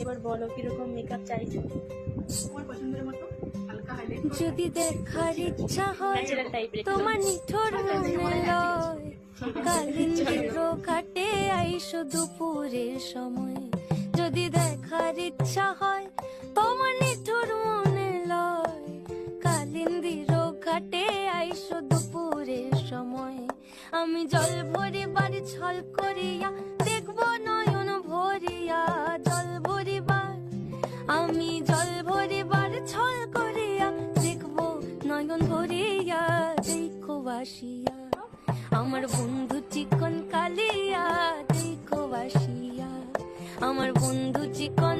এবার বলো কিরকম মেকআপ চাইছো? তোমার পছন্দের মতো হালকা হাইলাইট যদি দেখার ইচ্ছা হয় ন্যাচারাল টাইপের তোমার নিঠোর মনে লয়, কালিন্দির ঘাটে আইসো দুপুরের সময়। যদি দেখার ইচ্ছা হয় তোমার নিঠোর মনে লয়, কালিন্দির ঘাটে আইসো দুপুরের সময়। আমি জল ভরিবার ছল করিয়া দেখবো নয়ন ভরিয়া, জল ভরিবার আমি জল ভরিবার ছল করিয়া দেখবো নয়ন ভরিয়া। দেখো বাসিয়া আমার বন্ধু চিকন কালিয়া, দেখো বাসিয়া আমার বন্ধু চিকন